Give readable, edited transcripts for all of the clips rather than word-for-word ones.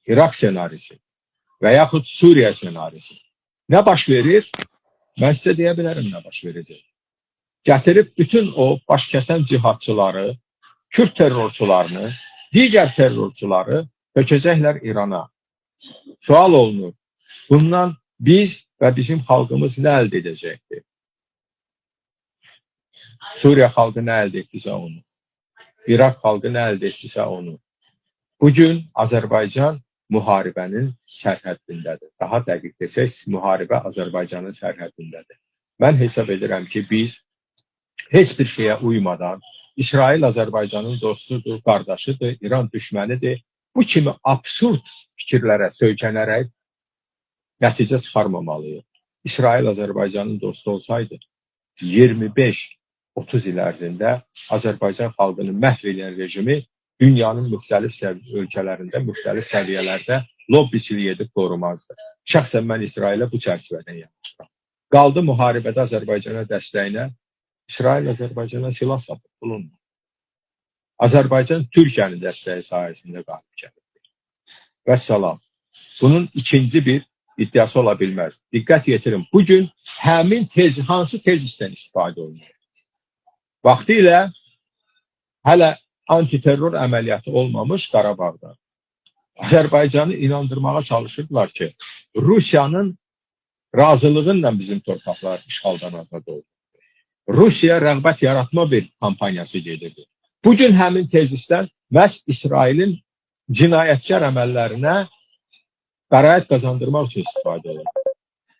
İraq senarisi və yaxud Suriya senarisi. Nə baş verir? Mən sizə deyə bilərəm nə baş verəcək. Gətirib bütün o baş kəsən cihadçıları, Kürt terrorçularını, digər terrorçuları tökəcəklər İrana. Sual olunur, bundan biz və bizim xalqımız nə əldə edəcəkdir? Suriya xalqı nə əldə etdisə onu, İraq xalqı nə əldə etdisə onu. Bugün Azərbaycan müharibənin sərhəddindədir. Daha dəqiq desək, müharibə Azərbaycanın sərhəddindədir. Mən hesab edirəm ki, biz heç bir şeyə uymadan, İsrail Azərbaycanın dostudur, qardaşıdır, İran düşmənidir. Bu kimi absurd fikirlərə söykənərək nəticə çıxarmamalıyıq. İsrail Azərbaycanın dostu olsaydı, 25-30 il ərzində Azərbaycan xalqını məhv edən rejimi dünyanın müxtəlif ölkələrində, müxtəlif səviyyələrdə lobbiçilik edib qorumazdı. Şəxsən mən İsrailə bu çərçivədən yanaşıram. Qaldı müharibədə Azərbaycana dəstəyinə, İsrail Azərbaycana silah satıb bulundu. Azərbaycan Türkiyənin dəstəyi sayəsində qalib gəldi. Vəssalam. Bunun ikinci bir iddiası ola bilməz. Diqqət yetirin. Bugün həmin hansı tezisdən istifadə olunur? Vaxtilə hələ antiterror əməliyyatı olmamış Qarabağda Azərbaycanı inandırmağa çalışırdılar ki, Rusiyanın razılığıyla bizim torpaqlar işğaldan azad oldu. Rusiya rəğbət yaratma bir kampaniyası gedirdi. Bugün həmin tezisdən məhz İsrailin cinayətkar əməllərinə bəraət qazandırmaq üçün istifadə olunur.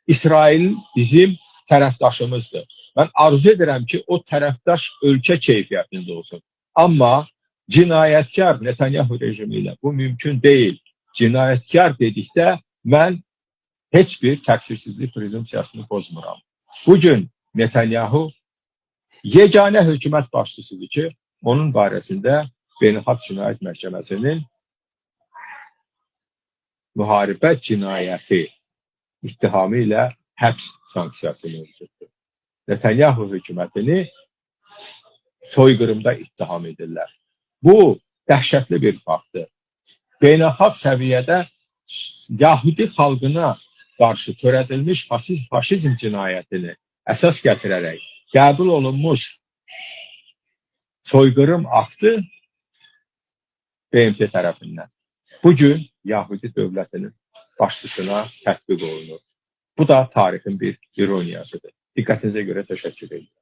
İsrail bizim tərəfdaşımızdır. Mən arzu edirəm ki, o tərəfdaş ölkə keyfiyyətində olsun. Amma cinayətkar Netanyahu rejimi ilə bu mümkün deyil. Cinayətkar dedikdə mən heç bir təqsirsizlik prezumpsiyasını pozmuram. Bugün Netanyahu yeganə hökumət başçısıdır ki, onun barəsində Beynəlxalq Cinayət Məhkəməsinin müharibə cinayəti ittihamı ilə həbs sanksiyası mövcuddur. Netanyahu hökumətini soyqırımda ittiham edirlər. Bu dəhşətli bir faktdır. Beynəlxalq səviyyədə Yahudi xalqına qarşı törədilmiş faşizm cinayətini əsas gətirərək qəbul olunmuş soyqırım aktı BMT tərəfindən bugün Yahudi dövlətinin başçısına tətbiq olunur. Bu da tarixin bir ironiyasıdır. Diqqətinizə görə təşəkkür edirəm.